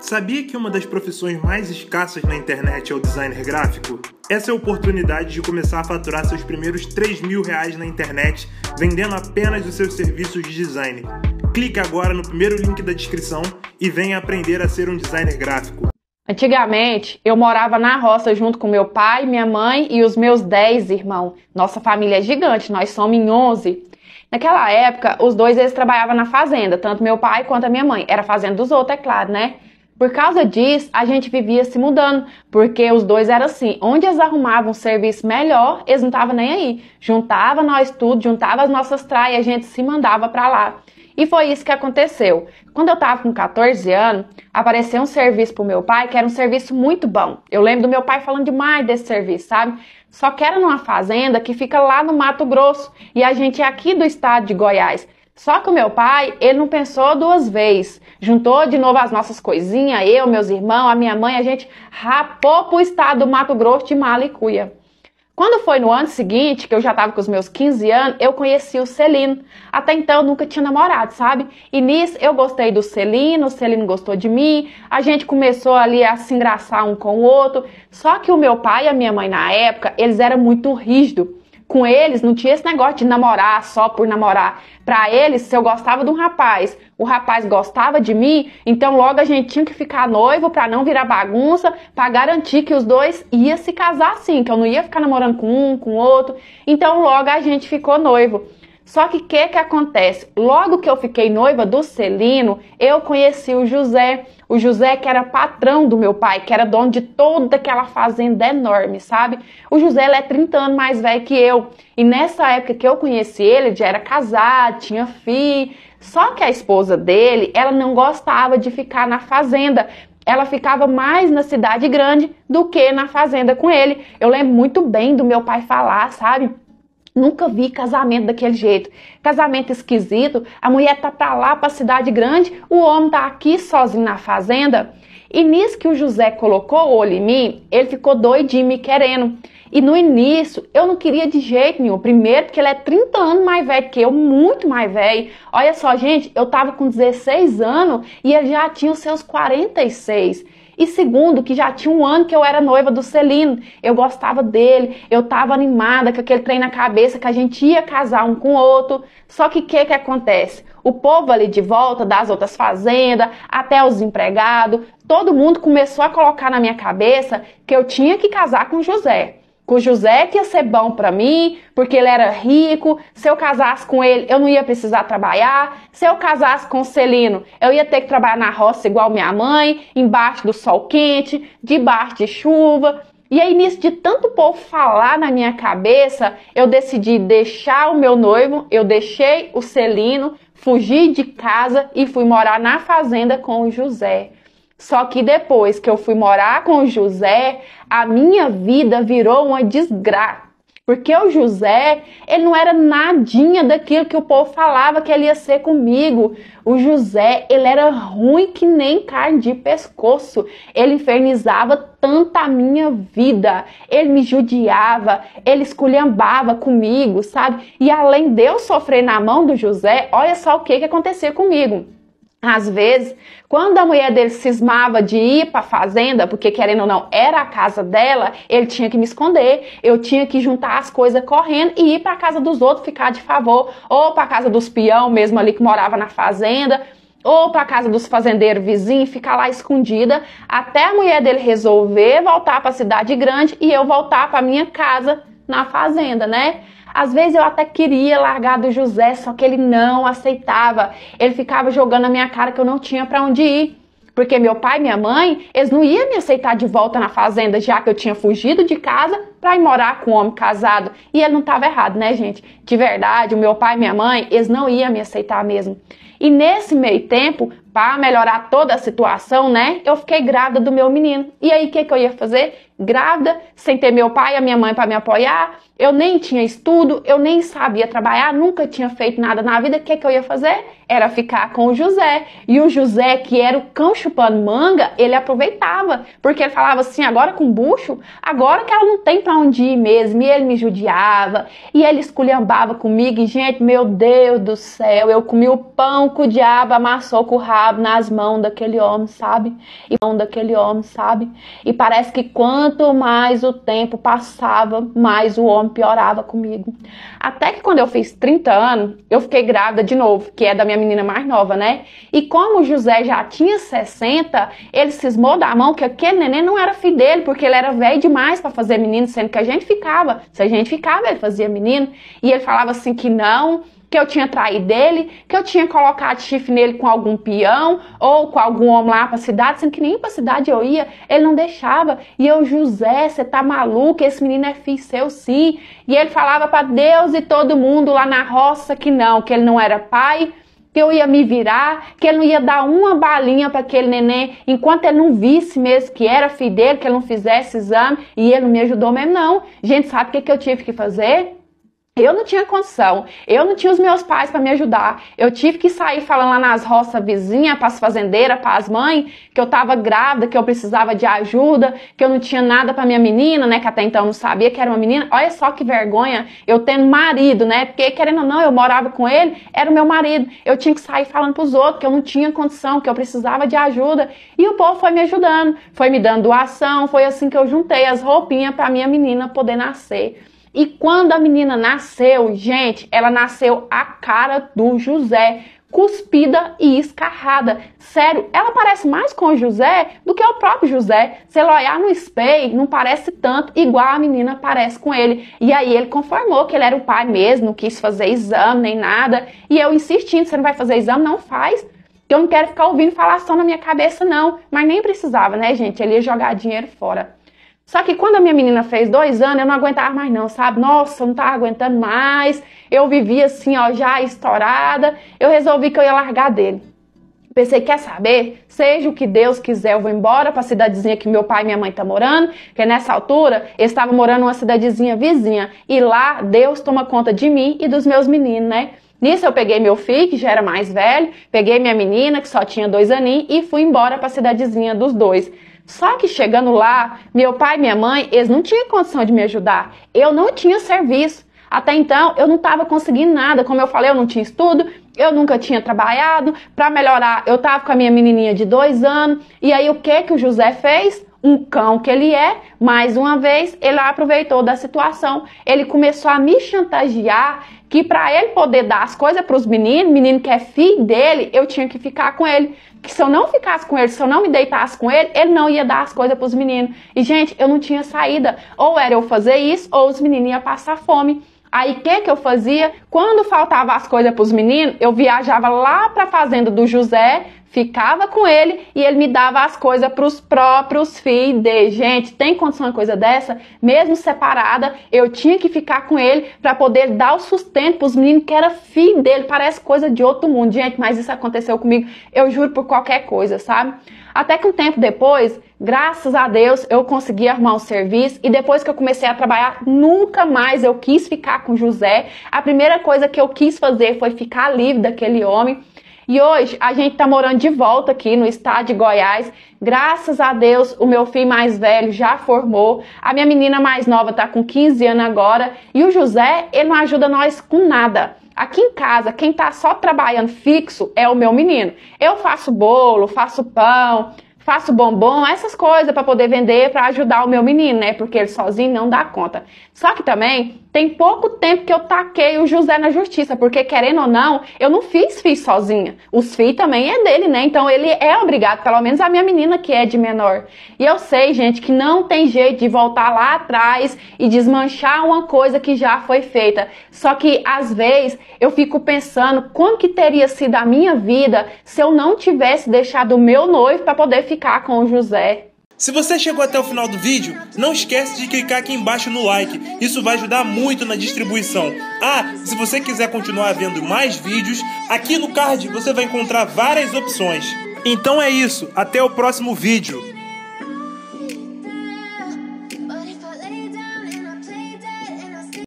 Sabia que uma das profissões mais escassas na internet é o designer gráfico? Essa é a oportunidade de começar a faturar seus primeiros R$3.000 na internet, vendendo apenas os seus serviços de design. Clique agora no primeiro link da descrição e venha aprender a ser um designer gráfico. Antigamente, eu morava na roça junto com meu pai, minha mãe e os meus 10 irmãos. Nossa família é gigante, nós somos em 11. Naquela época, os dois eles trabalhavam na fazenda, tanto meu pai quanto a minha mãe. Era fazenda dos outros, é claro, né? Por causa disso, a gente vivia se mudando, porque os dois eram assim, onde eles arrumavam um serviço melhor, eles não estavam nem aí. Juntava nós tudo, juntava as nossas traias e a gente se mandava pra lá. E foi isso que aconteceu. Quando eu tava com 14 anos, apareceu um serviço pro meu pai, que era um serviço muito bom. Eu lembro do meu pai falando demais desse serviço, sabe? Só que era numa fazenda que fica lá no Mato Grosso, e a gente é aqui do estado de Goiás. Só que o meu pai, ele não pensou duas vezes. Juntou de novo as nossas coisinhas, eu, meus irmãos, a minha mãe, a gente rapou pro estado do Mato Grosso de mala e cuia. Quando foi no ano seguinte, que eu já estava com os meus 15 anos, eu conheci o Celino. Até então eu nunca tinha namorado, sabe? E nisso eu gostei do Celino, o Celino gostou de mim, a gente começou ali a se engraçar um com o outro. Só que o meu pai e a minha mãe na época, eles eram muito rígidos. Com eles não tinha esse negócio de namorar só por namorar. Pra eles, se eu gostava de um rapaz, o rapaz gostava de mim, então logo a gente tinha que ficar noivo pra não virar bagunça, pra garantir que os dois iam se casar assim, que eu não ia ficar namorando com um, com o outro. Então logo a gente ficou noivo. Só que o que acontece? Logo que eu fiquei noiva do Celino, eu conheci o José. O José que era patrão do meu pai, que era dono de toda aquela fazenda enorme, sabe? O José ele é 30 anos mais velho que eu. E nessa época que eu conheci ele já era casado, tinha filho. Só que a esposa dele, ela não gostava de ficar na fazenda. Ela ficava mais na cidade grande do que na fazenda com ele. Eu lembro muito bem do meu pai falar, sabe? Nunca vi casamento daquele jeito. Casamento esquisito, a mulher tá pra lá, pra cidade grande, o homem tá aqui sozinho na fazenda. E nisso que o José colocou o olho em mim, ele ficou doidinho me querendo. E no início, eu não queria de jeito nenhum. Primeiro, porque ele é 30 anos mais velho que eu, muito mais velho. Olha só, gente, eu tava com 16 anos e ele já tinha os seus 46. E segundo, que já tinha um ano que eu era noiva do Celino, eu gostava dele, eu tava animada com aquele trem na cabeça que a gente ia casar um com o outro. Só que o que acontece? O povo ali de volta das outras fazendas, até os empregados, todo mundo começou a colocar na minha cabeça que eu tinha que casar com o José. Com o José que ia ser bom pra mim, porque ele era rico. Se eu casasse com ele, eu não ia precisar trabalhar. Se eu casasse com o Celino, eu ia ter que trabalhar na roça igual minha mãe, embaixo do sol quente, debaixo de chuva. E aí, nisso de tanto povo falar na minha cabeça, eu decidi deixar o meu noivo, eu deixei o Celino, fugi de casa e fui morar na fazenda com o José. Só que depois que eu fui morar com o José, a minha vida virou uma desgraça. Porque o José, ele não era nadinha daquilo que o povo falava que ele ia ser comigo. O José, ele era ruim que nem carne de pescoço. Ele infernizava tanto a minha vida. Ele me judiava, ele esculhambava comigo, sabe? E além de eu sofrer na mão do José, olha só o que acontecia comigo. Às vezes, quando a mulher dele cismava de ir para a fazenda, porque querendo ou não, era a casa dela, ele tinha que me esconder, eu tinha que juntar as coisas correndo e ir para a casa dos outros, ficar de favor, ou para a casa dos peão mesmo ali que morava na fazenda, ou para a casa dos fazendeiros vizinhos, ficar lá escondida, até a mulher dele resolver voltar para a cidade grande e eu voltar para minha casa na fazenda, né? Às vezes eu até queria largar do José, só que ele não aceitava. Ele ficava jogando na minha cara que eu não tinha para onde ir. Porque meu pai e minha mãe, eles não iam me aceitar de volta na fazenda, já que eu tinha fugido de casa para ir morar com um homem casado. E ele não estava errado, né, gente? De verdade, o meu pai e minha mãe, eles não iam me aceitar mesmo. E nesse meio tempo, para melhorar toda a situação, né, eu fiquei grávida do meu menino. E aí, o que eu ia fazer? grávida, sem ter meu pai e a minha mãe para me apoiar. Eu nem tinha estudo, eu nem sabia trabalhar, nunca tinha feito nada na vida. O que eu ia fazer? Era ficar com o José. E o José, que era o cão chupando manga, ele aproveitava. Porque ele falava assim, agora com bucho, agora que ela não tem pra onde ir mesmo. E ele me judiava, e ele esculhambava comigo. E, gente, meu Deus do céu, eu comi o pão que o diabo amassou com o rabo nas mãos daquele homem, sabe? E parece que quanto mais o tempo passava, mais o homem piorava comigo. Até que quando eu fiz 30 anos, eu fiquei grávida de novo, que é da minha menina mais nova, né? E como o José já tinha 60, ele cismou da mão que aquele neném não era filho dele, porque ele era velho demais para fazer menino, sendo que a gente ficava. Se a gente ficava, ele fazia menino. E ele falava assim que não, que eu tinha traído ele, que eu tinha colocado chifre nele com algum peão ou com algum homem lá pra cidade, sendo que nem pra cidade eu ia, ele não deixava. E eu, José, você tá maluco? Esse menino é filho seu, sim. E ele falava pra Deus e todo mundo lá na roça que não, que ele não era pai, que eu ia me virar, que ele não ia dar uma balinha para aquele neném, enquanto ele não visse mesmo que era filho dele, que ele não fizesse exame, e ele não me ajudou mesmo, não. Gente, sabe o que eu tive que fazer? Eu não tinha condição, eu não tinha os meus pais para me ajudar. Eu tive que sair falando lá nas roças vizinhas, para as fazendeiras, para as mães, que eu estava grávida, que eu precisava de ajuda, que eu não tinha nada para minha menina, né, que até então eu não sabia que era uma menina. Olha só que vergonha, eu tendo marido, né, porque querendo ou não, eu morava com ele, era o meu marido. Eu tinha que sair falando para os outros que eu não tinha condição, que eu precisava de ajuda. E o povo foi me ajudando, foi me dando doação, foi assim que eu juntei as roupinhas para minha menina poder nascer. E quando a menina nasceu, gente, ela nasceu a cara do José, cuspida e escarrada. Sério, ela parece mais com o José do que o próprio José. Se ela olhar no espelho, não parece tanto igual a menina parece com ele. E aí ele conformou que ele era o pai mesmo, não quis fazer exame nem nada. E eu insistindo, você não vai fazer exame? Não faz. Eu não quero ficar ouvindo falação na minha cabeça, não. Mas nem precisava, né, gente? Ele ia jogar dinheiro fora. Só que quando a minha menina fez 2 anos, eu não aguentava mais não, sabe? Nossa, eu não tava aguentando mais. Eu vivia assim, ó, já estourada. Eu resolvi que eu ia largar dele. Pensei, quer saber? Seja o que Deus quiser, eu vou embora pra cidadezinha que meu pai e minha mãe estão morando. Porque nessa altura, eles estavam morando numa cidadezinha vizinha. E lá, Deus toma conta de mim e dos meus meninos, né? Nisso eu peguei meu filho, que já era mais velho. Peguei minha menina, que só tinha 2 aninhos. E fui embora pra cidadezinha dos dois. Só que chegando lá, meu pai e minha mãe, eles não tinham condição de me ajudar. Eu não tinha serviço. Até então, eu não estava conseguindo nada. Como eu falei, eu não tinha estudo, eu nunca tinha trabalhado. Para melhorar, eu estava com a minha menininha de 2 anos. E aí, o que o José fez? Um cão que ele é, mais uma vez, ele aproveitou da situação. Ele começou a me chantagear que para ele poder dar as coisas para os meninos, menino que é filho dele, eu tinha que ficar com ele. Que se eu não ficasse com ele, se eu não me deitasse com ele, ele não ia dar as coisas para os meninos. E, gente, eu não tinha saída. Ou era eu fazer isso, ou os meninos iam passar fome. Aí, o que eu fazia? Quando faltava as coisas para os meninos, eu viajava lá para a fazenda do José, ficava com ele e ele me dava as coisas para os próprios filhos dele. Gente, tem condição de uma coisa dessa? Mesmo separada, eu tinha que ficar com ele para poder dar o sustento para os meninos que era filho dele. Parece coisa de outro mundo, gente, mas isso aconteceu comigo, eu juro, por qualquer coisa, sabe? Até que um tempo depois, graças a Deus, eu consegui arrumar um serviço e depois que eu comecei a trabalhar, nunca mais eu quis ficar com José. A primeira coisa que eu quis fazer foi ficar livre daquele homem. E hoje a gente tá morando de volta aqui no estado de Goiás. Graças a Deus, o meu filho mais velho já formou. A minha menina mais nova tá com 15 anos agora. E o José, ele não ajuda nós com nada. Aqui em casa, quem tá só trabalhando fixo é o meu menino. Eu faço bolo, faço pão, faço bombom, essas coisas para poder vender, para ajudar o meu menino, né? Porque ele sozinho não dá conta. Só que também tem pouco tempo que eu taquei o José na justiça, porque querendo ou não, eu não fiz filho sozinha. Os filhos também é dele, né? Então ele é obrigado, pelo menos a minha menina que é de menor. E eu sei, gente, que não tem jeito de voltar lá atrás e desmanchar uma coisa que já foi feita. Só que às vezes eu fico pensando como que teria sido a minha vida se eu não tivesse deixado o meu noivo para poder ficar com o José. Se você chegou até o final do vídeo, não esquece de clicar aqui embaixo no like, isso vai ajudar muito na distribuição. Se você quiser continuar vendo mais vídeos, aqui no card você vai encontrar várias opções. Então é isso, até o próximo vídeo.